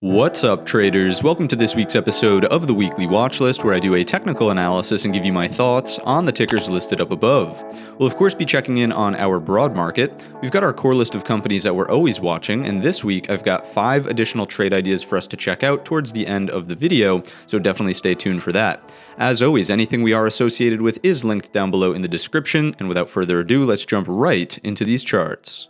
What's up, traders? Welcome to this week's episode of the Weekly Watchlist, where I do a technical analysis and give you my thoughts on the tickers listed up above. We'll of course be checking in on our broad market. We've got our core list of companies that we're always watching, and this week I've got 5 additional trade ideas for us to check out towards the end of the video, so definitely stay tuned for that. As always, anything we are associated with is linked down below in the description, and without further ado, let's jump right into these charts.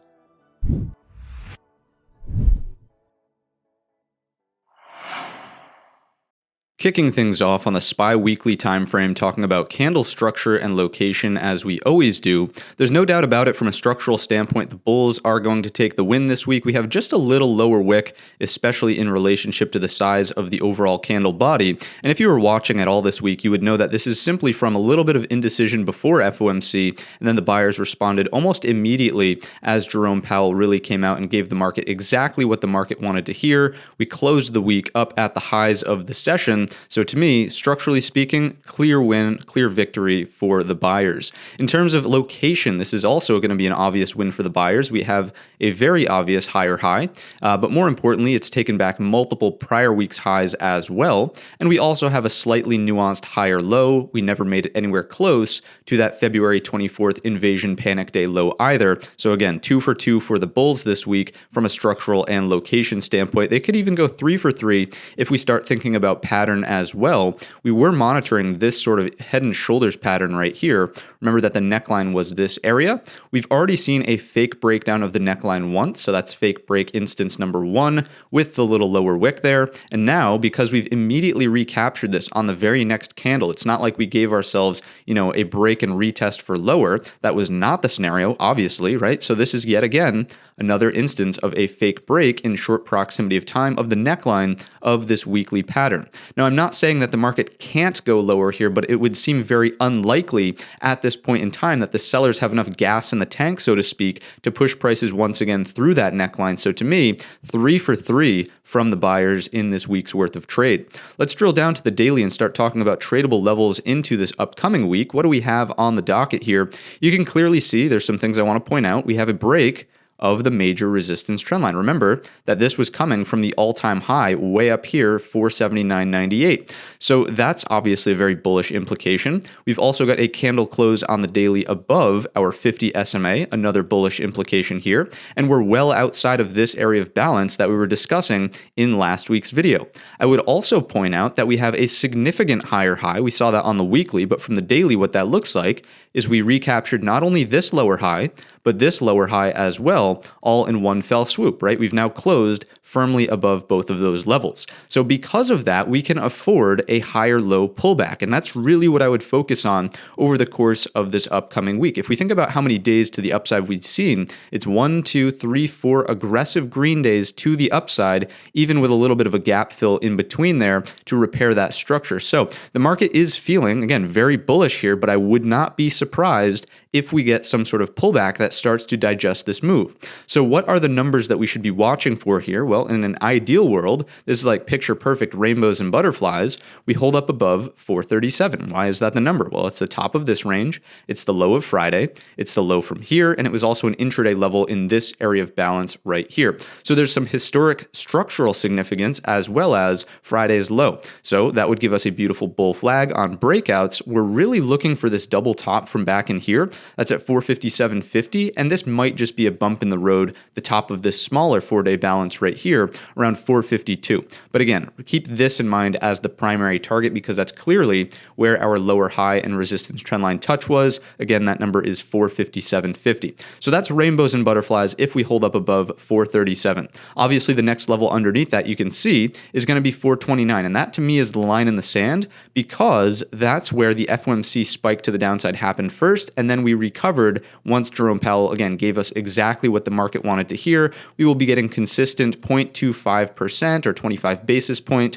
Kicking things off on the SPY weekly time frame, talking about candle structure and location as we always do. There's no doubt about it, from a structural standpoint, the bulls are going to take the win this week. We have just a little lower wick, especially in relationship to the size of the overall candle body. And if you were watching at all this week, you would know that this is simply from a little bit of indecision before FOMC, and then the buyers responded almost immediately as Jerome Powell really came out and gave the market exactly what the market wanted to hear. We closed the week up at the highs of the session. So to me, structurally speaking, clear win, clear victory for the buyers. In terms of location, this is also going to be an obvious win for the buyers. We have a very obvious higher high, but more importantly, it's taken back multiple prior week's highs as well. And we also have a slightly nuanced higher low. We never made it anywhere close to that February 24th invasion panic day low either. So again, 2 for 2 for the bulls this week from a structural and location standpoint. They could even go 3 for 3 if we start thinking about pattern as well. We were monitoring this sort of head and shoulders pattern right here. Remember that the neckline was this area. We've already seen a fake breakdown of the neckline once, so that's fake break instance number 1 with the little lower wick there. And now, because we've immediately recaptured this on the very next candle, it's not like we gave ourselves, a break and retest for lower. That was not the scenario, obviously, right? So this is yet again another instance of a fake break in short proximity of time of the neckline of this weekly pattern. Now, I'm not saying that the market can't go lower here, but it would seem very unlikely at this point in time that the sellers have enough gas in the tank, so to speak, to push prices once again through that neckline. So to me, 3 for 3 from the buyers in this week's worth of trade. Let's drill down to the daily and start talking about tradable levels into this upcoming week. What do we have on the docket here? You can clearly see there's some things I want to point out. We have a break of the major resistance trendline. Remember that this was coming from the all-time high way up here, 479.98. So that's obviously a very bullish implication. We've also got a candle close on the daily above our 50 SMA, another bullish implication here. And we're well outside of this area of balance that we were discussing in last week's video. I would also point out that we have a significant higher high. We saw that on the weekly, but from the daily, what that looks like is we recaptured not only this lower high, but this lower high as well, all in one fell swoop, right? We've now closed firmly above both of those levels. So because of that, we can afford a higher low pullback. And that's really what I would focus on over the course of this upcoming week. If we think about how many days to the upside we've seen, it's 1, 2, 3, 4 aggressive green days to the upside, even with a little bit of a gap fill in between there to repair that structure. So the market is feeling, again, very bullish here, but I would not be surprised if we get some sort of pullback that starts to digest this move. So what are the numbers that we should be watching for here? Well, in an ideal world, this is like picture perfect rainbows and butterflies. We hold up above 437. Why is that the number? Well, it's the top of this range. It's the low of Friday. It's the low from here. And it was also an intraday level in this area of balance right here. So there's some historic structural significance as well as Friday's low. So that would give us a beautiful bull flag on breakouts. We're really looking for this double top from back in here. That's at 457.50, and this might just be a bump in the road, the top of this smaller 4-day balance right here, around 452. But again, keep this in mind as the primary target because that's clearly where our lower high and resistance trendline touch was. Again, that number is 457.50. So that's rainbows and butterflies if we hold up above 437. Obviously, the next level underneath that you can see is going to be 429, and that to me is the line in the sand because that's where the FOMC spike to the downside happened first, and then we recovered once Jerome Powell, again, gave us exactly what the market wanted to hear. We will be getting consistent 0.25% or 25 basis point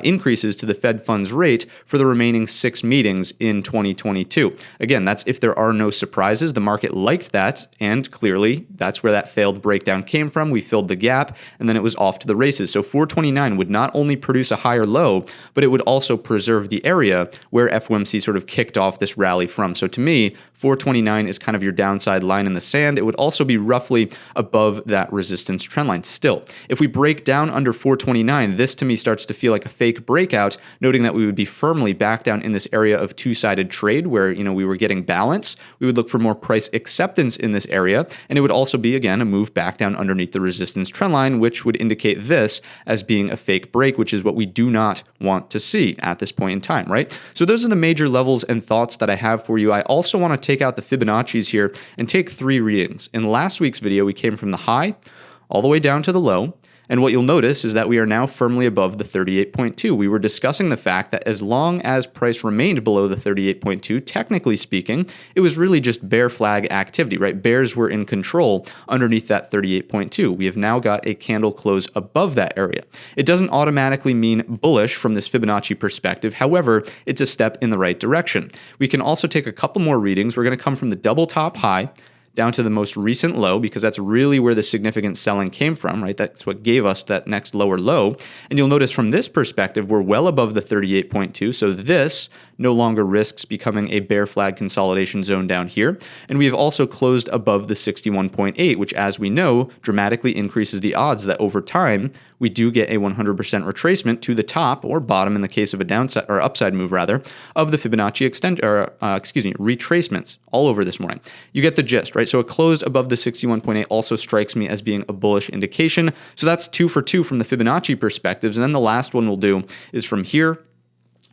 increases to the Fed funds rate for the remaining 6 meetings in 2022. Again, that's if there are no surprises. The market liked that, and clearly that's where that failed breakdown came from. We filled the gap, and then it was off to the races. So 429 would not only produce a higher low, but it would also preserve the area where FOMC sort of kicked off this rally from. So to me, 429 is kind of your downside line in the sand. It would also be roughly above that resistance trend line. Still, If we break down under 429, this to me starts to feel like a fake breakout, noting that we would be firmly back down in this area of two-sided trade where, we were getting balance. We would look for more price acceptance in this area, and it would also be, again, a move back down underneath the resistance trend line, which would indicate this as being a fake break, which is what we do not want to see at this point in time, right? So those are the major levels and thoughts that I have for you. I also want to take out the Fibonacci's here and take 3 readings. In last week's video, we came from the high all the way down to the low. And what you'll notice is that we are now firmly above the 38.2. We were discussing the fact that as long as price remained below the 38.2, technically speaking, it was really just bear flag activity, right? Bears were in control underneath that 38.2. We have now got a candle close above that area. It doesn't automatically mean bullish from this Fibonacci perspective. However, it's a step in the right direction. We can also take a couple more readings. We're going to come from the double top high down to the most recent low, because that's really where the significant selling came from, right? That's what gave us that next lower low. And you'll notice from this perspective, we're well above the 38.2. So this no longer risks becoming a bear flag consolidation zone down here. And we have also closed above the 61.8, which, as we know, dramatically increases the odds that over time we do get a 100% retracement to the top or bottom in the case of a downside or upside move rather of the Fibonacci retracements all over this morning. You get the gist, right? So it closed above the 61.8 also strikes me as being a bullish indication. So that's 2 for 2 from the Fibonacci perspectives. And then the last one we'll do is from here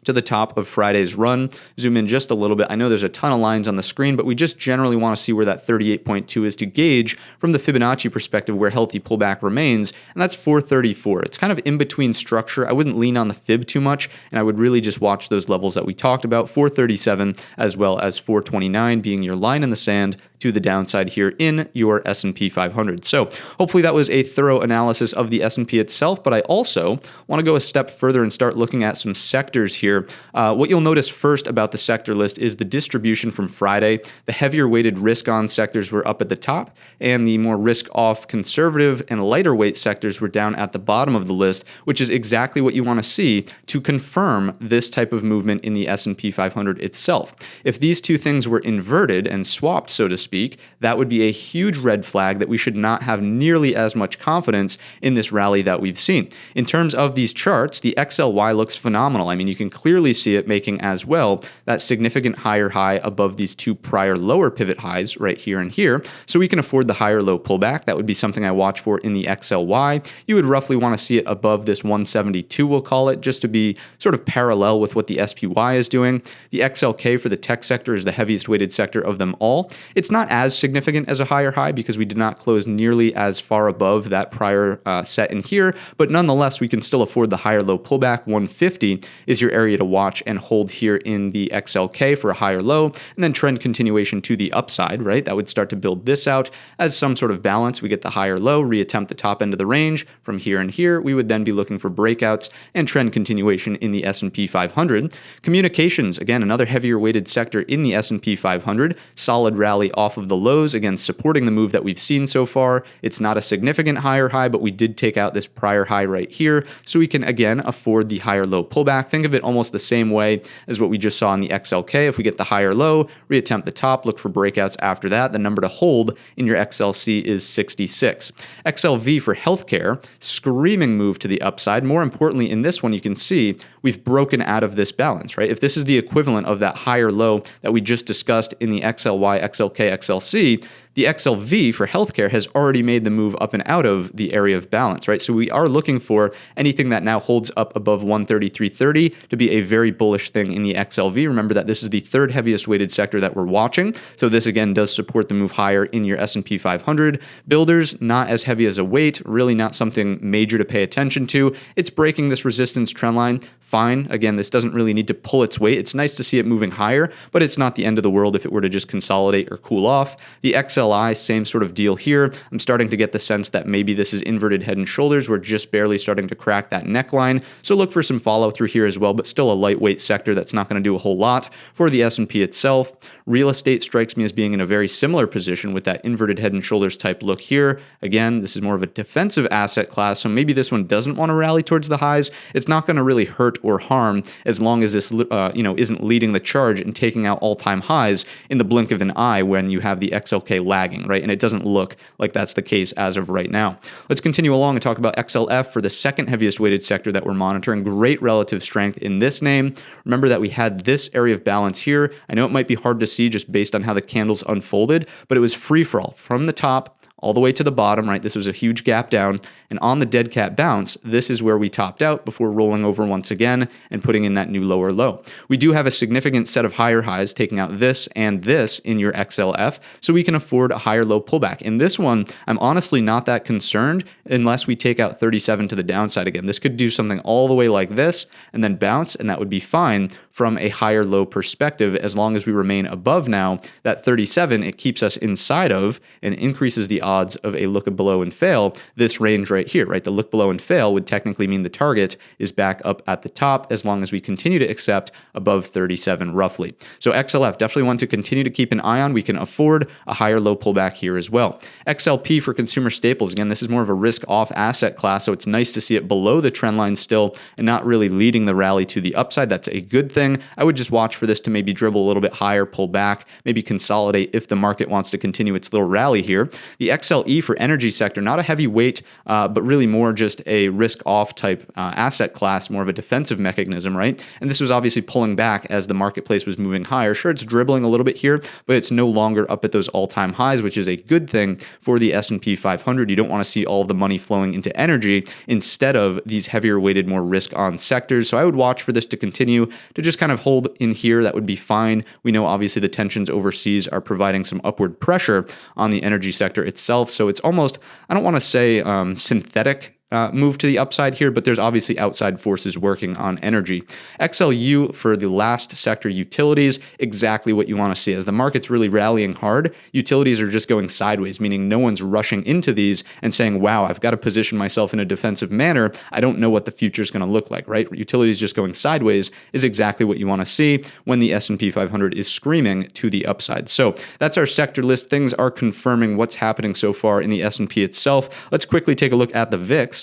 to the top of Friday's run. Zoom in just a little bit. I know there's a ton of lines on the screen, but we just generally want to see where that 38.2 is to gauge from the Fibonacci perspective where healthy pullback remains, and that's 434. It's kind of in between structure. I wouldn't lean on the fib too much, and I would really just watch those levels that we talked about, 437 as well as 429 being your line in the sand to the downside here in your S&P 500. So hopefully that was a thorough analysis of the S&P itself, but I also want to go a step further and start looking at some sectors here. What you'll notice first about the sector list is the distribution from Friday. The heavier weighted risk on sectors were up at the top, and the more risk off conservative and lighter weight sectors were down at the bottom of the list, which is exactly what you want to see to confirm this type of movement in the S&P 500 itself. If these two things were inverted and swapped, so to speak, that would be a huge red flag that we should not have nearly as much confidence in this rally that we've seen. In terms of these charts, the XLY looks phenomenal. I mean, you can clearly see it making as well that significant higher high above these two prior lower pivot highs right here and here. So we can afford the higher low pullback. That would be something I watch for in the XLY. You would roughly want to see it above this 172, we'll call it, just to be sort of parallel with what the SPY is doing. The XLK for the tech sector is the heaviest weighted sector of them all. It's not as significant as a higher high because we did not close nearly as far above that prior set in here, but nonetheless, we can still afford the higher low pullback. 150 is your area to watch and hold here in the XLK for a higher low, and then trend continuation to the upside, right? That would start to build this out as some sort of balance. We get the higher low, reattempt the top end of the range from here and here. We would then be looking for breakouts and trend continuation in the S&P 500. Communications, again, another heavier weighted sector in the S&P 500. Solid rally off of the lows, again, supporting the move that we've seen so far. It's not a significant higher high, but we did take out this prior high right here, so we can, again, afford the higher low pullback. Think of it almost the same way as what we just saw in the XLK. If we get the higher low, reattempt the top, look for breakouts after that. The number to hold in your XLC is 66. XLV for healthcare, screaming move to the upside. More importantly, in this one, you can see we've broken out of this balance, right? If this is the equivalent of that higher low that we just discussed in the XLY, XLK, XLC, the XLV for healthcare has already made the move up and out of the area of balance, right? So we are looking for anything that now holds up above 133.30 to be a very bullish thing in the XLV. Remember that this is the third heaviest weighted sector that we're watching. So this again does support the move higher in your S&P 500. Builders, not as heavy as a weight, really not something major to pay attention to. It's breaking this resistance trend line. Fine. Again, this doesn't really need to pull its weight. It's nice to see it moving higher, but it's not the end of the world if it were to just consolidate or cool off. The XLI, same sort of deal here. I'm starting to get the sense that maybe this is inverted head and shoulders. We're just barely starting to crack that neckline. So look for some follow through here as well, but still a lightweight sector that's not going to do a whole lot for the S&P itself. Real estate strikes me as being in a very similar position with that inverted head and shoulders type look here. Again, this is more of a defensive asset class, so maybe this one doesn't want to rally towards the highs. It's not going to really hurt or harm as long as this isn't leading the charge and taking out all-time highs in the blink of an eye when you have the XLK lagging, right? And it doesn't look like that's the case as of right now. Let's continue along and talk about XLF for the second heaviest weighted sector that we're monitoring. Great relative strength in this name. Remember that we had this area of balance here. I know it might be hard to see just based on how the candles unfolded, but it was free for all from the top all the way to the bottom, right? This was a huge gap down. And on the dead cat bounce, this is where we topped out before rolling over once again and putting in that new lower low. We do have a significant set of higher highs, taking out this and this in your XLF, so we can afford a higher low pullback. In this one, I'm honestly not that concerned unless we take out 37 to the downside again. This could do something all the way like this and then bounce, and that would be fine from a higher low perspective. As long as we remain above now that 37, it keeps us inside of and increases the odds of a look below and fail this range right here, right? The look below and fail would technically mean the target is back up at the top as long as we continue to accept above 37 roughly. So XLF, definitely one to continue to keep an eye on. We can afford a higher low pullback here as well. XLP for consumer staples. Again, this is more of a risk off asset class, so it's nice to see it below the trend line still and not really leading the rally to the upside. That's a good thing. I would just watch for this to maybe dribble a little bit higher, pull back, maybe consolidate if the market wants to continue its little rally here. The XLE for energy sector, not a heavy weight, but really more just a risk-off type asset class, more of a defensive mechanism, right? And this was obviously pulling back as the marketplace was moving higher. Sure, it's dribbling a little bit here, but it's no longer up at those all-time highs, which is a good thing for the S&P 500. You don't want to see all of the money flowing into energy instead of these heavier weighted, more risk-on sectors. So I would watch for this to continue to just kind of hold in here. That would be fine. We know obviously the tensions overseas are providing some upward pressure on the energy sector itself. So it's almost, I don't want to say synthetic move to the upside here, but there's obviously outside forces working on energy. XLU for the last sector, utilities, exactly what you want to see. As the market's really rallying hard, utilities are just going sideways, meaning no one's rushing into these and saying, wow, I've got to position myself in a defensive manner. I don't know what the future is going to look like, right? Utilities just going sideways is exactly what you want to see when the S&P 500 is screaming to the upside. So that's our sector list. Things are confirming what's happening so far in the S&P itself. Let's quickly take a look at the VIX.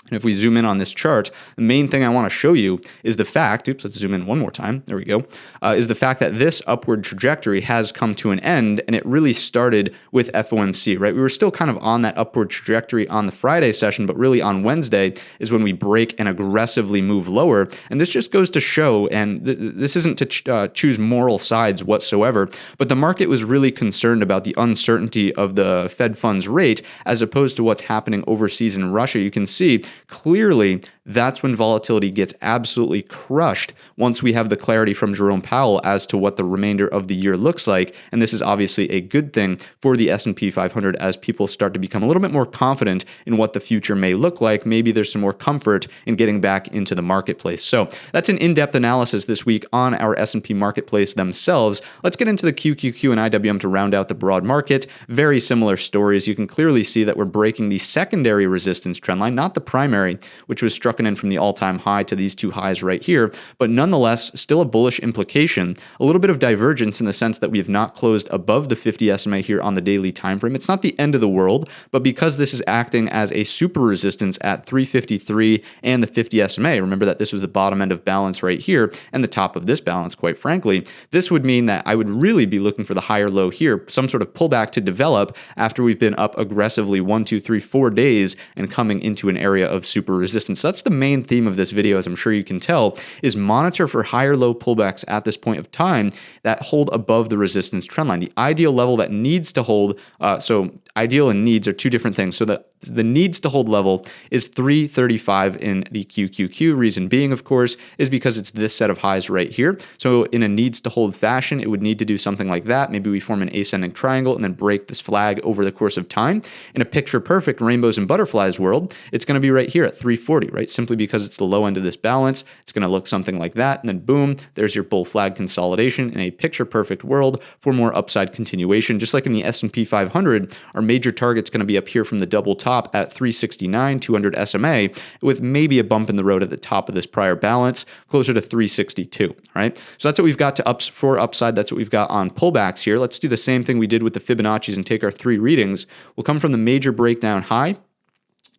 And if we zoom in on this chart, the main thing I want to show you is the fact, let's zoom in one more time, there we go, is the fact that this upward trajectory has come to an end, and it really started with FOMC, right? We were still kind of on that upward trajectory on the Friday session, but really on Wednesday is when we break and aggressively move lower. And this just goes to show, and this isn't to choose moral sides whatsoever, but the market was really concerned about the uncertainty of the Fed funds rate as opposed to what's happening overseas in Russia. You can see clearly that's when volatility gets absolutely crushed once we have the clarity from Jerome Powell as to what the remainder of the year looks like. And this is obviously a good thing for the S&P 500 as people start to become a little bit more confident in what the future may look like. Maybe there's some more comfort in getting back into the marketplace. So that's an in-depth analysis this week on our S&P marketplace themselves. Let's get into the QQQ and IWM to round out the broad market. Very similar stories. You can clearly see that we're breaking the secondary resistance trend line, not the primary, which was struck in from the all-time high to these two highs right here, but nonetheless, still a bullish implication. A little bit of divergence in the sense that we have not closed above the 50 SMA here on the daily time frame. It's not the end of the world, but because this is acting as a super resistance at 353 and the 50 SMA, remember that this was the bottom end of balance right here and the top of this balance, quite frankly, this would mean that I would really be looking for the higher low here, some sort of pullback to develop after we've been up aggressively 1, 2, 3, 4 days and coming into an area of super resistance. So that's the main theme of this video, as I'm sure you can tell, is monitor for higher low pullbacks at this point of time that hold above the resistance trend line. The ideal level that needs to hold, so ideal and needs are two different things. So the needs to hold level is 335 in the QQQ. Reason being, of course, is because it's this set of highs right here. So in a needs to hold fashion, it would need to do something like that. Maybe we form an ascending triangle and then break this flag over the course of time. In a picture perfect rainbows and butterflies world, it's going to be right here at 340, right? Simply because it's the low end of this balance. It's going to look something like that. And then boom, there's your bull flag consolidation in a picture perfect world for more upside continuation. Just like in the S&P 500, our major target's going to be up here from the double top at 369, 200 SMA, with maybe a bump in the road at the top of this prior balance, closer to 362, all right? So that's what we've got for upside. That's what we've got on pullbacks here. Let's do the same thing we did with the Fibonacci's and take our three readings. We'll come from the major breakdown high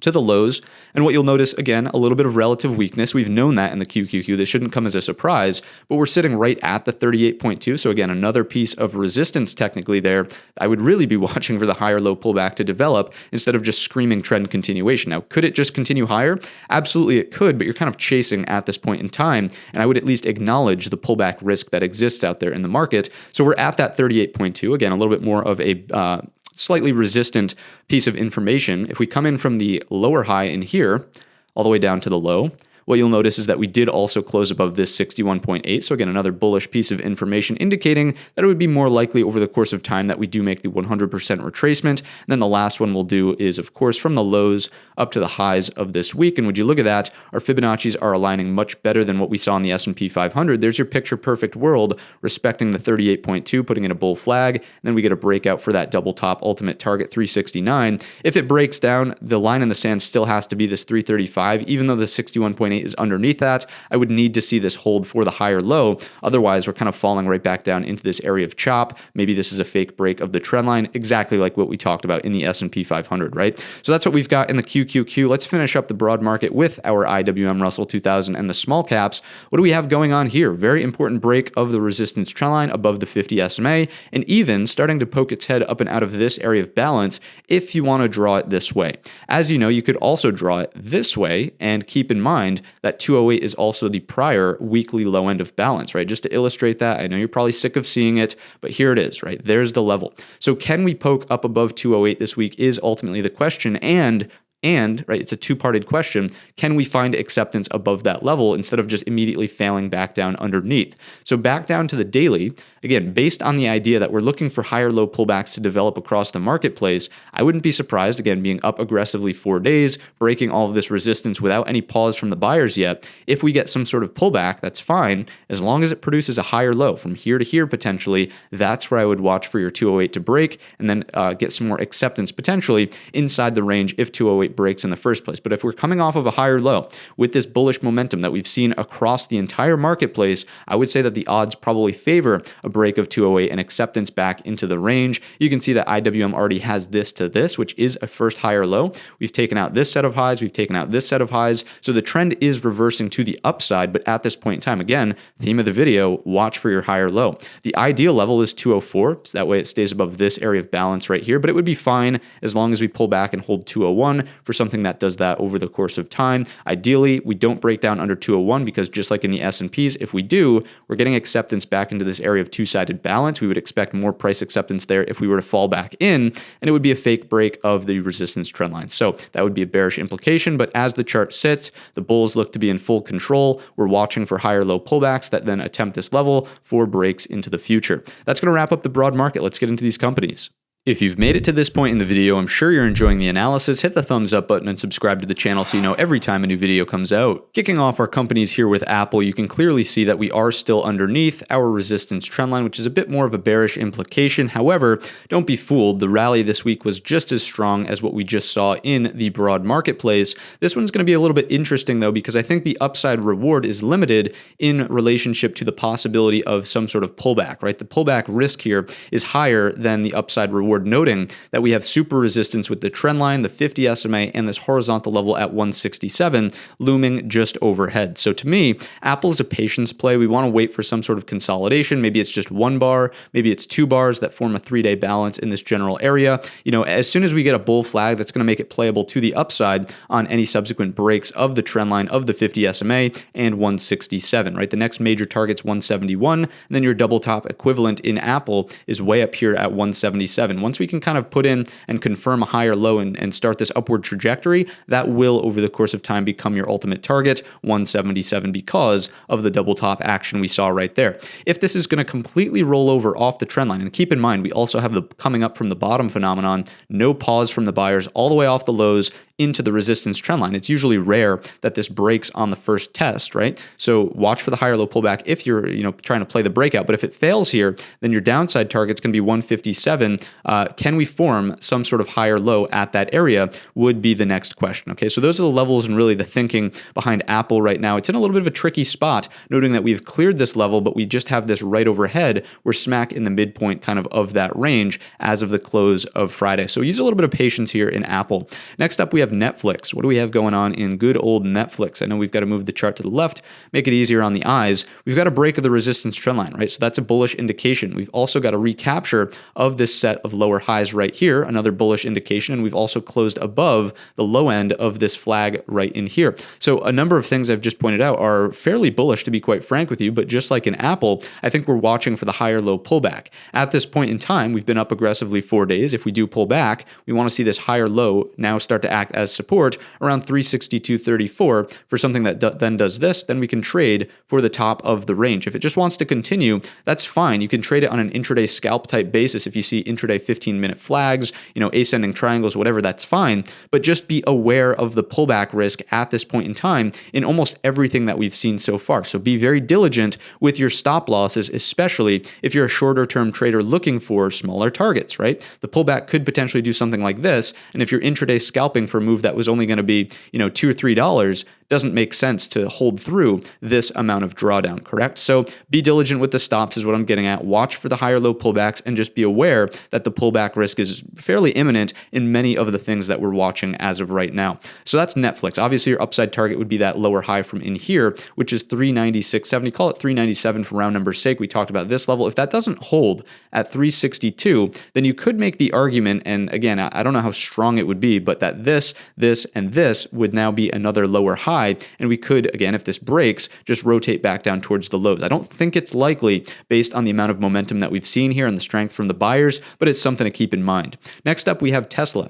to the lows. And what you'll notice, again, a little bit of relative weakness. We've known that in the QQQ. This shouldn't come as a surprise, but we're sitting right at the 38.2. So again, another piece of resistance technically there. I would really be watching for the higher low pullback to develop instead of just screaming trend continuation. Now, could it just continue higher? Absolutely it could, but you're kind of chasing at this point in time. And I would at least acknowledge the pullback risk that exists out there in the market. So we're at that 38.2. Again, a little bit more of a slightly resistant piece of information. If we come in from the lower high in here, all the way down to the low, what you'll notice is that we did also close above this 61.8. So again, another bullish piece of information indicating that it would be more likely over the course of time that we do make the 100% retracement. And then the last one we'll do is, of course, from the lows up to the highs of this week. And would you look at that, our Fibonacci's are aligning much better than what we saw in the S&P 500. There's your picture perfect world, respecting the 38.2, putting in a bull flag. And then we get a breakout for that double top ultimate target 369. If it breaks down, the line in the sand still has to be this 335, even though the 61.8 is underneath that. I would need to see this hold for the higher low. Otherwise, we're kind of falling right back down into this area of chop. Maybe this is a fake break of the trend line, exactly like what we talked about in the S&P 500, right? So that's what we've got in the QQQ. Let's finish up the broad market with our IWM Russell 2000 and the small caps. What do we have going on here? Very important break of the resistance trend line above the 50 SMA, and even starting to poke its head up and out of this area of balance if you want to draw it this way. As you know, you could also draw it this way, and keep in mind that 208 is also the prior weekly low end of balance, right? Just to illustrate that, I know you're probably sick of seeing it, but here it is, right? There's the level. So can we poke up above 208 this week is ultimately the question, and right, it's a two-parted question. Can we find acceptance above that level instead of just immediately failing back down underneath? So back down to the daily, again, based on the idea that we're looking for higher low pullbacks to develop across the marketplace, I wouldn't be surprised, again, being up aggressively 4 days, breaking all of this resistance without any pause from the buyers yet. If we get some sort of pullback, that's fine. As long as it produces a higher low from here to here potentially, that's where I would watch for your 208 to break and then get some more acceptance potentially inside the range if 208 breaks in the first place. But if we're coming off of a higher low with this bullish momentum that we've seen across the entire marketplace, I would say that the odds probably favor a break of 208 and acceptance back into the range. You can see that IWM already has this to this, which is a first higher low. We've taken out this set of highs, we've taken out this set of highs. So the trend is reversing to the upside, but at this point in time, again, theme of the video, watch for your higher low. The ideal level is 204, so that way it stays above this area of balance right here, but it would be fine as long as we pull back and hold 201 for something that does that over the course of time. Ideally, we don't break down under 201 because just like in the S&Ps, if we do, we're getting acceptance back into this area of two-sided balance. We would expect more price acceptance there if we were to fall back in, and it would be a fake break of the resistance trend line. So that would be a bearish implication, but as the chart sits, the bulls look to be in full control. We're watching for higher low pullbacks that then attempt this level for breaks into the future. That's going to wrap up the broad market. Let's get into these companies. If you've made it to this point in the video, I'm sure you're enjoying the analysis. Hit the thumbs up button and subscribe to the channel so you know every time a new video comes out. Kicking off our companies here with Apple, you can clearly see that we are still underneath our resistance trendline, which is a bit more of a bearish implication. However, don't be fooled. The rally this week was just as strong as what we just saw in the broad marketplace. This one's going to be a little bit interesting though, because I think the upside reward is limited in relationship to the possibility of some sort of pullback, right? The pullback risk here is higher than the upside reward, noting that we have super resistance with the trend line, the 50 SMA, and this horizontal level at 167 looming just overhead. So to me, Apple is a patience play. We want to wait for some sort of consolidation. Maybe it's just one bar, maybe it's two bars that form a 3-day balance in this general area. You know, as soon as we get a bull flag, that's going to make it playable to the upside on any subsequent breaks of the trend line of the 50 SMA and 167, right? The next major target's 171, and then your double top equivalent in Apple is way up here at 177. Once we can kind of put in and confirm a higher low and start this upward trajectory, that will over the course of time become your ultimate target, 177, because of the double top action we saw right there. If this is going to completely roll over off the trend line, and keep in mind, we also have the coming up from the bottom phenomenon, no pause from the buyers all the way off the lows into the resistance trend line. It's usually rare that this breaks on the first test, right? So watch for the higher low pullback if you're trying to play the breakout. But if it fails here, then your downside target's going to be 157 can we form some sort of higher low at that area would be the next question. Okay, so those are the levels and really the thinking behind Apple right now. It's in a little bit of a tricky spot, noting that we've cleared this level, but we just have this right overhead. We're smack in the midpoint kind of that range as of the close of Friday. So use a little bit of patience here in Apple. Next up, we have Netflix. What do we have going on in good old Netflix? I know we've got to move the chart to the left, make it easier on the eyes. We've got a break of the resistance trend line, right? So that's a bullish indication. We've also got a recapture of this set of lower highs right here, another bullish indication, and we've also closed above the low end of this flag right in here. So a number of things I've just pointed out are fairly bullish, to be quite frank with you, but just like in Apple, I think we're watching for the higher low pullback. At this point in time, we've been up aggressively 4 days. If we do pull back, we want to see this higher low now start to act as support around 362.34 for something that then does this. Then we can trade for the top of the range. If it just wants to continue, that's fine. You can trade it on an intraday scalp type basis. If you see intraday 15-minute flags, ascending triangles, whatever, that's fine. But just be aware of the pullback risk at this point in time in almost everything that we've seen so far. So be very diligent with your stop losses, especially if you're a shorter term trader looking for smaller targets, right? The pullback could potentially do something like this. And if you're intraday scalping for a move that was only going to be, $2 or $3, doesn't make sense to hold through this amount of drawdown, correct? So be diligent with the stops is what I'm getting at. Watch for the higher low pullbacks and just be aware that the pullback risk is fairly imminent in many of the things that we're watching as of right now. So that's Netflix. Obviously, your upside target would be that lower high from in here, which is 396.70. Call it 397 for round number's sake. We talked about this level. If that doesn't hold at 362, then you could make the argument, and again, I don't know how strong it would be, but that this, and this would now be another lower high. And we could, again, if this breaks, just rotate back down towards the lows. I don't think it's likely based on the amount of momentum that we've seen here and the strength from the buyers, but it's something to keep in mind. Next up, we have Tesla.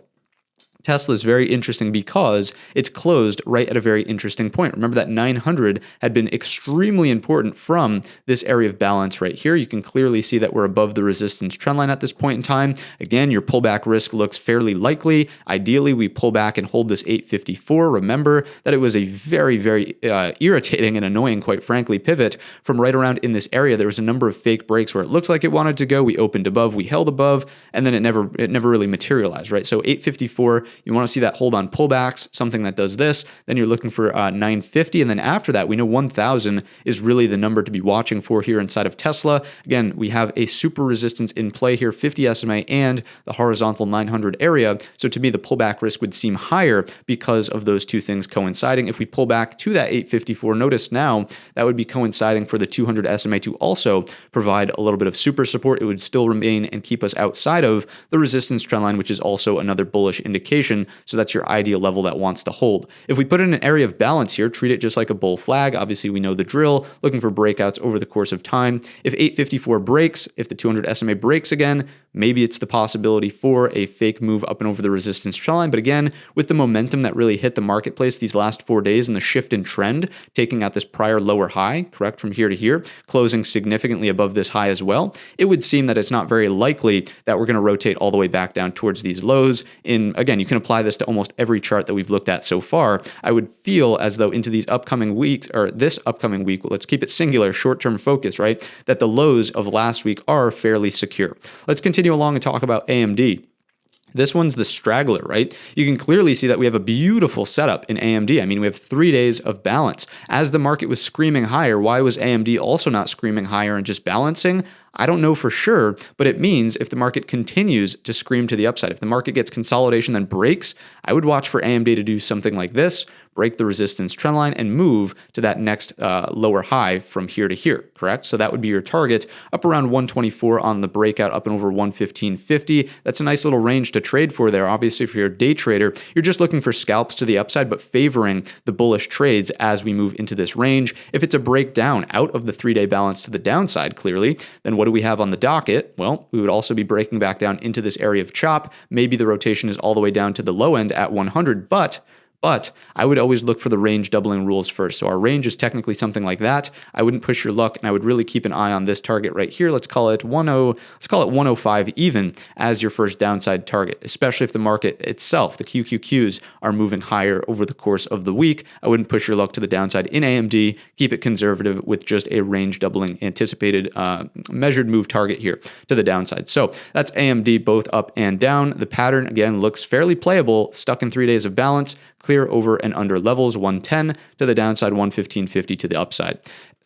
Tesla is very interesting because it's closed right at a very interesting point. Remember that 900 had been extremely important from this area of balance right here. You can clearly see that we're above the resistance trend line at this point in time. Again, your pullback risk looks fairly likely. Ideally, we pull back and hold this 854. Remember that it was a very, very irritating and annoying, quite frankly, pivot from right around in this area. There was a number of fake breaks where it looked like it wanted to go. We opened above, we held above, and then it never really materialized, right? So 854, you want to see that hold on pullbacks, something that does this. Then you're looking for 950. And then after that, we know 1,000 is really the number to be watching for here inside of Tesla. Again, we have a super resistance in play here, 50 SMA and the horizontal 900 area. So to me, the pullback risk would seem higher because of those two things coinciding. If we pull back to that 854, notice now that would be coinciding for the 200 SMA to also provide a little bit of super support. It would still remain and keep us outside of the resistance trend line, which is also another bullish indication. So that's your ideal level that wants to hold. If we put in an area of balance here, treat it just like a bull flag. Obviously, we know the drill, looking for breakouts over the course of time. If 854 breaks, if the 200 SMA breaks again, maybe it's the possibility for a fake move up and over the resistance trend line. But again, with the momentum that really hit the marketplace these last 4 days and the shift in trend, taking out this prior lower high, correct, from here to here, closing significantly above this high as well, it would seem that it's not very likely that we're going to rotate all the way back down towards these lows. Again, you can apply this to almost every chart that we've looked at so far. I would feel as though into these upcoming weeks, or this upcoming week, let's keep it singular, short-term focus, right? That the lows of last week are fairly secure. Let's continue along and talk about AMD. This one's the straggler, right? You can clearly see that we have a beautiful setup in AMD. I mean, we have 3 days of balance. As the market was screaming higher, why was AMD also not screaming higher and just balancing? I don't know for sure, but it means if the market continues to scream to the upside, if the market gets consolidation then breaks, I would watch for AMD to do something like this, break the resistance trend line, and move to that next lower high from here to here, correct? So that would be your target, up around 124 on the breakout, up and over 115.50. That's a nice little range to trade for there. Obviously, if you're a day trader, you're just looking for scalps to the upside, but favoring the bullish trades as we move into this range. If it's a breakdown out of the 3-day balance to the downside, clearly, then what do we have on the docket? Well, we would also be breaking back down into this area of chop. Maybe the rotation is all the way down to the low end at 100, but But I would always look for the range doubling rules first. So our range is technically something like that. I wouldn't push your luck, and I would really keep an eye on this target right here. Let's call it 105 even as your first downside target, especially if the market itself, the QQQs, are moving higher over the course of the week. I wouldn't push your luck to the downside in AMD. Keep it conservative with just a range doubling anticipated measured move target here to the downside. So that's AMD both up and down. The pattern, again, looks fairly playable, stuck in 3 days of balance. Clear over and under levels, 110 to the downside, 115.50 to the upside.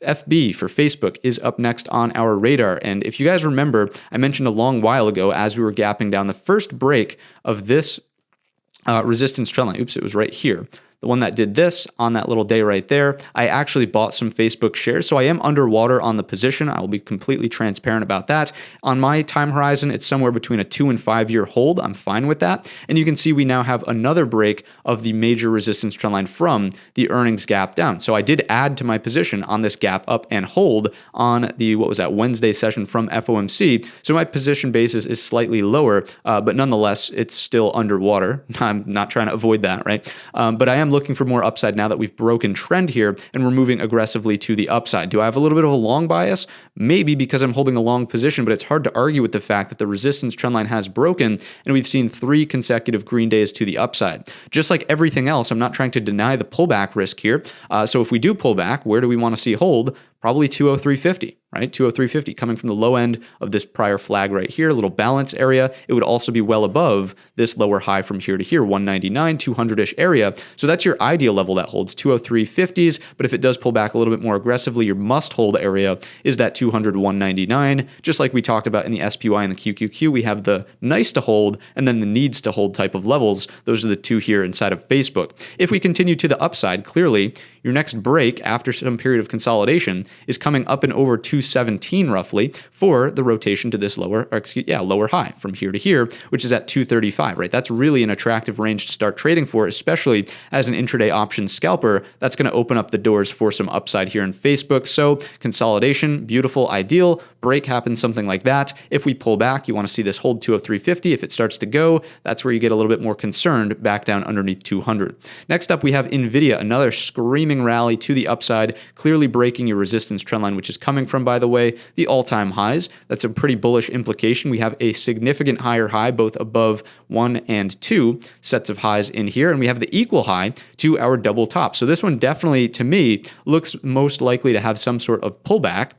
FB for Facebook is up next on our radar. And if you guys remember, I mentioned a long while ago as we were gapping down the first break of this resistance trend line. Oops, it was right here. The one that did this on that little day right there, I actually bought some Facebook shares. So I am underwater on the position. I will be completely transparent about that. On my time horizon, it's somewhere between a 2 and 5 year hold. I'm fine with that. And you can see we now have another break of the major resistance trend line from the earnings gap down. So I did add to my position on this gap up and hold on the, what was that, Wednesday session from FOMC. So my position basis is slightly lower, but nonetheless, it's still underwater. I'm not trying to avoid that, right? But I am looking for more upside now that we've broken trend here and we're moving aggressively to the upside. Do I have a little bit of a long bias? Maybe, because I'm holding a long position, but it's hard to argue with the fact that the resistance trend line has broken and we've seen 3 consecutive green days to the upside. Just like everything else, I'm not trying to deny the pullback risk here. So if we do pull back, where do we want to see hold? Probably 203.50, right? 203.50 coming from the low end of this prior flag right here, a little balance area. It would also be well above this lower high from here to here, 199, 200-ish area. So that's your ideal level that holds 203.50s. But if it does pull back a little bit more aggressively, your must-hold area is that 200, 199. Just like we talked about in the SPY and the QQQ, we have the nice to hold and then the needs to hold type of levels. Those are the two here inside of Facebook. If we continue to the upside, clearly, your next break after some period of consolidation is coming up and over 217 roughly for the rotation to this lower high from here to here, which is at 235, right? That's really an attractive range to start trading for, especially as an intraday options scalper. That's going to open up the doors for some upside here in Facebook. So consolidation, beautiful, ideal. Break happens, something like that. If we pull back, you want to see this hold 203.50. If it starts to go, that's where you get a little bit more concerned back down underneath 200. Next up, we have NVIDIA, another screaming rally to the upside, clearly breaking your resistance trend line, which is coming from, by the way, the all-time highs. That's a pretty bullish implication. We have a significant higher high, both above 1 and 2 sets of highs in here, and we have the equal high to our double top. So this one definitely, to me, looks most likely to have some sort of pullback.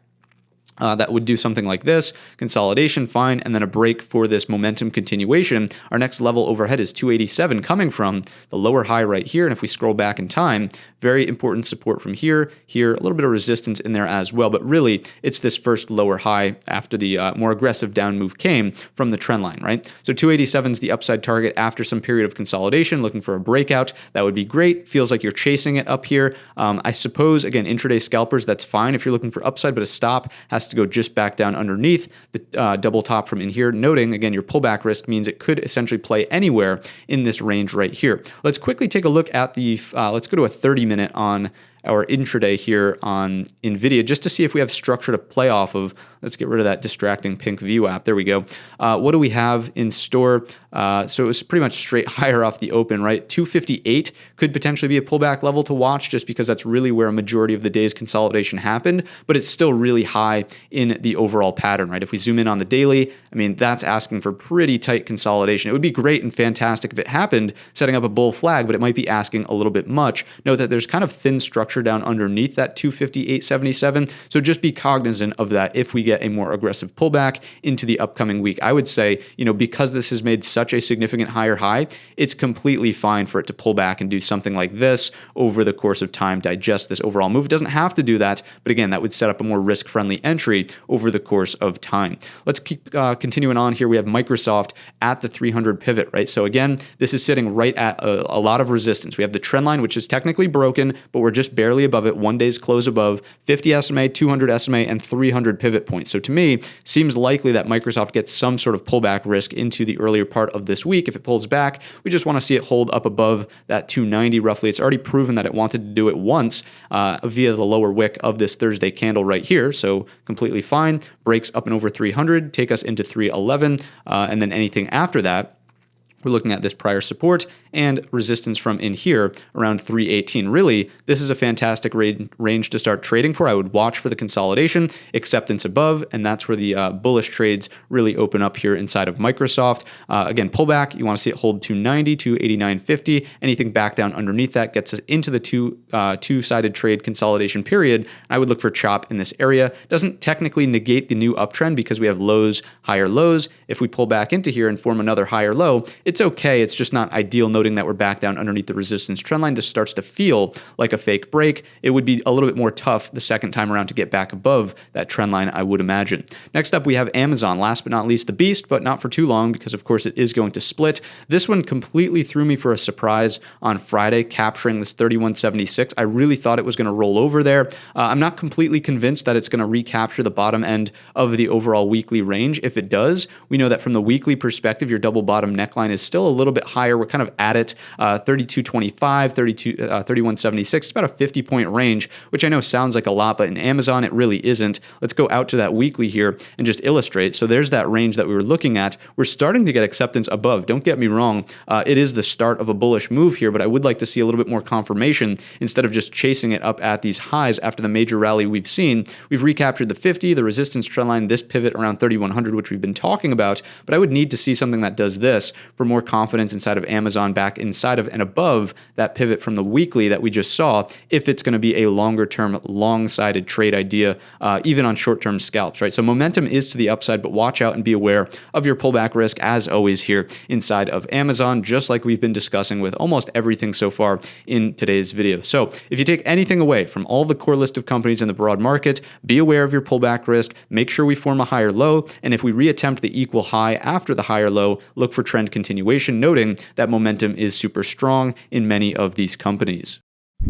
That would do something like this, consolidation, fine, and then a break for this momentum continuation. Our next level overhead is 287 coming from the lower high right here, and if we scroll back in time, very important support from here, a little bit of resistance in there as well, but really it's this first lower high after the more aggressive down move came from the trend line, right? So 287 is the upside target after some period of consolidation, looking for a breakout. That would be great. Feels like you're chasing it up here. I suppose, again, intraday scalpers, that's fine if you're looking for upside, but a stop has to go just back down underneath the double top from in here. Noting, again, your pullback risk means it could essentially play anywhere in this range right here. Let's quickly take a look at the, let's go to a 30-minute on our intraday here on NVIDIA just to see if we have structure to play off of. Let's get rid of that distracting pink view app. There we go. What do we have in store? So it was pretty much straight higher off the open, right? 258 could potentially be a pullback level to watch just because that's really where a majority of the day's consolidation happened, but it's still really high in the overall pattern, right? If we zoom in on the daily, I mean, that's asking for pretty tight consolidation. It would be great and fantastic if it happened, setting up a bull flag, but it might be asking a little bit much. Note that there's kind of thin structure down underneath that 258.77. So just be cognizant of that if we get a more aggressive pullback into the upcoming week. I would say, because this has made such a significant higher high, it's completely fine for it to pull back and do something like this over the course of time, digest this overall move. It doesn't have to do that, but again, that would set up a more risk-friendly entry over the course of time. Let's keep continuing on here. We have Microsoft at the 300 pivot, right? So again, this is sitting right at a lot of resistance. We have the trend line, which is technically broken, but we're just barely above it. 1 day's close above 50 SMA, 200 SMA, and 300 pivot points. So to me, seems likely that Microsoft gets some sort of pullback risk into the earlier part of this week. If it pulls back, we just want to see it hold up above that 290 roughly. It's already proven that it wanted to do it once via the lower wick of this Thursday candle right here. So completely fine. Breaks up and over 300, take us into 311, and then anything after that, we're looking at this prior support and resistance from in here around 318. Really, this is a fantastic range to start trading for. I would watch for the consolidation, acceptance above, and that's where the bullish trades really open up here inside of Microsoft. Again, pullback, you want to see it hold 290, 289.50. Anything back down underneath that gets us into the two-sided trade consolidation period. I would look for chop in this area. Doesn't technically negate the new uptrend because we have lows, higher lows. If we pull back into here and form another higher low, it's okay. It's just not ideal, noting that we're back down underneath the resistance trend line. This starts to feel like a fake break. It would be a little bit more tough the second time around to get back above that trend line, I would imagine. Next up, we have Amazon. Last but not least, the beast, but not for too long because, of course, it is going to split. This one completely threw me for a surprise on Friday, capturing this 31.76. I really thought it was going to roll over there. I'm not completely convinced that it's going to recapture the bottom end of the overall weekly range. If it does, we know that from the weekly perspective, your double bottom neckline is still a little bit higher. We're kind of at it, 32.25, 31.76. It's about a 50-point range, which I know sounds like a lot, but in Amazon, it really isn't. Let's go out to that weekly here and just illustrate. So there's that range that we were looking at. We're starting to get acceptance above. Don't get me wrong. It is the start of a bullish move here, but I would like to see a little bit more confirmation instead of just chasing it up at these highs after the major rally we've seen. We've recaptured the 50, the resistance trend line, this pivot around 3100, which we've been talking about, but I would need to see something that does this for more confidence inside of Amazon, back inside of and above that pivot from the weekly that we just saw, if it's going to be a longer term, long-sided trade idea, even on short-term scalps, right? So momentum is to the upside, but watch out and be aware of your pullback risk as always here inside of Amazon, just like we've been discussing with almost everything so far in today's video. So if you take anything away from all the core list of companies in the broad market, be aware of your pullback risk, make sure we form a higher low, and if we reattempt the equal high after the higher low, look for trend continuation, noting that momentum is super strong in many of these companies.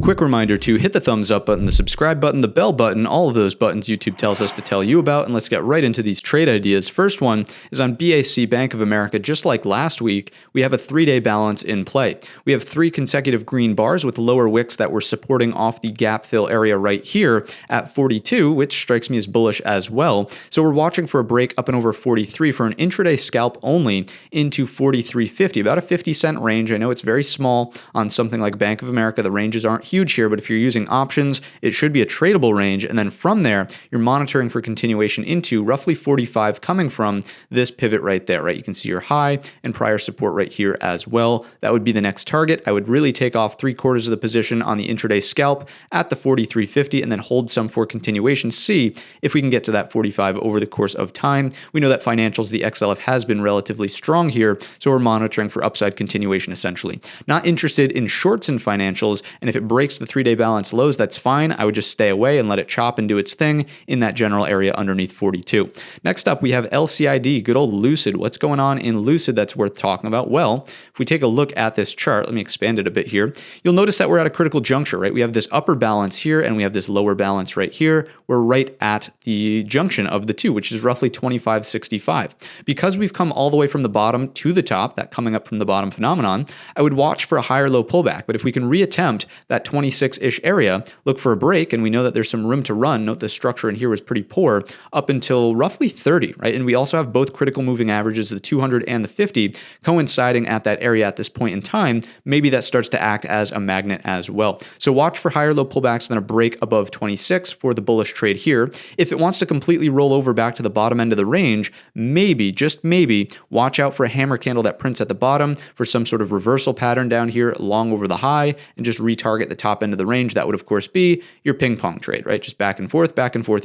Quick reminder to hit the thumbs up button, the subscribe button, the bell button, all of those buttons YouTube tells us to tell you about, and let's get right into these trade ideas. First one is on BAC, Bank of America. Just like last week, we have a 3-day balance in play. We have 3 consecutive green bars with lower wicks that we're supporting off the gap fill area right here at 42, which strikes me as bullish as well. So we're watching for a break up and over 43 for an intraday scalp only into 43.50, about a 50-cent range. I know it's very small on something like Bank of America. The ranges aren't huge here, but if you're using options, it should be a tradable range. And then from there, you're monitoring for continuation into roughly 45 coming from this pivot right there, right? You can see your high and prior support right here as well. That would be the next target. I would really take off 3/4 of the position on the intraday scalp at the 43.50 and then hold some for continuation. See if we can get to that 45 over the course of time. We know that financials, the XLF has been relatively strong here, so we're monitoring for upside continuation essentially. Not interested in shorts in financials, and if it breaks the 3-day balance lows, that's fine. I would just stay away and let it chop and do its thing in that general area underneath 42. Next up, we have LCID, good old Lucid. What's going on in Lucid that's worth talking about? Well, if we take a look at this chart, let me expand it a bit here. You'll notice that we're at a critical juncture, right? We have this upper balance here and we have this lower balance right here. We're right at the junction of the two, which is roughly 25.65. Because we've come all the way from the bottom to the top, that coming up from the bottom phenomenon, I would watch for a higher low pullback. But if we can reattempt that 26-ish area, look for a break, and we know that there's some room to run. Note the structure in here was pretty poor up until roughly 30, right? And we also have both critical moving averages, the 200 and the 50, coinciding at that area at this point in time. Maybe that starts to act as a magnet as well. So watch for higher low pullbacks, then a break above 26 for the bullish trade here. If it wants to completely roll over back to the bottom end of the range, maybe, just maybe, watch out for a hammer candle that prints at the bottom for some sort of reversal pattern down here long over the high and just retarget the top end of the range. That would, of course, be your ping pong trade, right? Just back and forth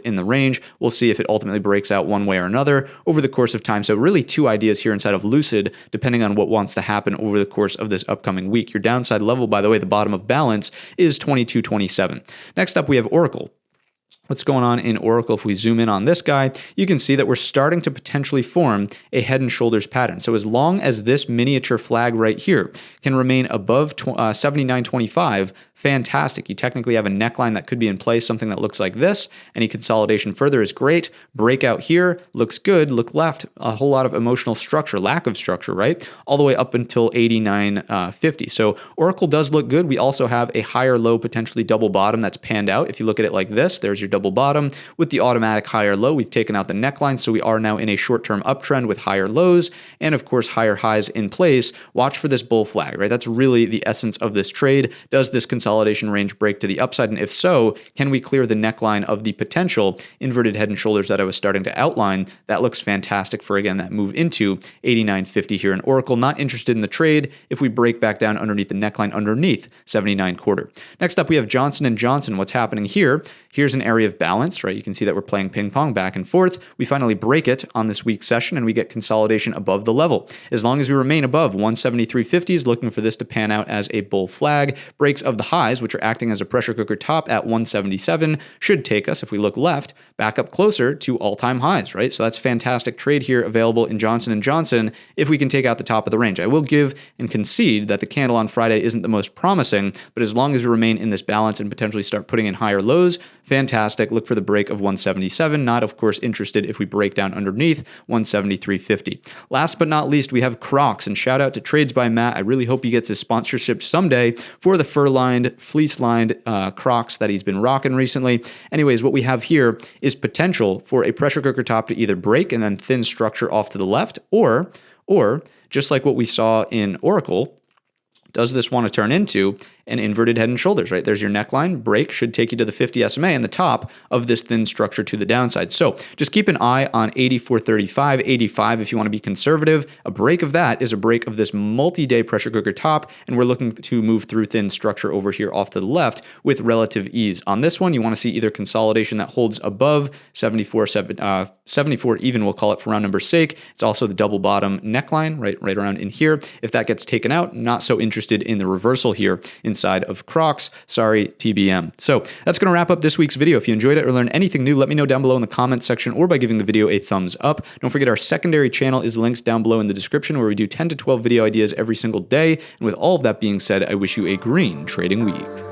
in the range. We'll see if it ultimately breaks out one way or another over the course of time. So really 2 ideas here inside of Lucid, depending on what wants to happen over the course of this upcoming week. Your downside level, by the way, the bottom of balance is 22.27. Next up, we have Oracle. What's going on in Oracle? If we zoom in on this guy, you can see that we're starting to potentially form a head and shoulders pattern. So as long as this miniature flag right here can remain above 79.25, fantastic. You technically have a neckline that could be in place, something that looks like this. Any consolidation further is great. Breakout here looks good. Look left, a whole lot of emotional structure, lack of structure, right? All the way up until 89.50. So Oracle does look good. We also have a higher low, potentially double bottom that's panned out. If you look at it like this, there's your double bottom. With the automatic higher low, we've taken out the neckline, so we are now in a short-term uptrend with higher lows and, of course, higher highs in place. Watch for this bull flag, right? That's really the essence of this trade. Does this consolidation range break to the upside? And if so, can we clear the neckline of the potential inverted head and shoulders that I was starting to outline? That looks fantastic for, again, that move into 89.50 here in Oracle. Not interested in the trade if we break back down underneath the neckline underneath 79.25. Next up, we have Johnson & Johnson. What's happening here? Here's an area of balance, right? You can see that we're playing ping pong back and forth. We finally break it on this week's session and we get consolidation above the level. As long as we remain above 173.50s, looking for this to pan out as a bull flag. Breaks of the highs, which are acting as a pressure cooker top at 177, should take us, if we look left, back up closer to all-time highs, right? So that's fantastic trade here available in Johnson & Johnson if we can take out the top of the range. I will give and concede that the candle on Friday isn't the most promising, but as long as we remain in this balance and potentially start putting in higher lows, fantastic. Look for the break of 177. Not, of course, interested if we break down underneath 173.50. Last but not least, we have CROX, and shout out to Trades by Matt. I really hope he gets his sponsorship someday for the fur-lined, fleece-lined CROX that he's been rocking recently. Anyways, what we have here is potential for a pressure cooker top to either break and then thin structure off to the left, or just like what we saw in Oracle, does this want to turn into an inverted head and shoulders, right? There's your neckline. Break should take you to the 50 SMA and the top of this thin structure to the downside. So just keep an eye on 84.35, 85 if you want to be conservative. A break of that is a break of this multi-day pressure cooker top, and we're looking to move through thin structure over here off to the left with relative ease. On this one, you want to see either consolidation that holds above 74 even, we'll call it for round number's sake. It's also the double bottom neckline right around in here. If that gets taken out, not so interested in the reversal here inside of CROX. Sorry, TBM. So that's going to wrap up this week's video. If you enjoyed it or learned anything new, let me know down below in the comments section or by giving the video a thumbs up. Don't forget our secondary channel is linked down below in the description where we do 10 to 12 video ideas every single day. And with all of that being said, I wish you a green trading week.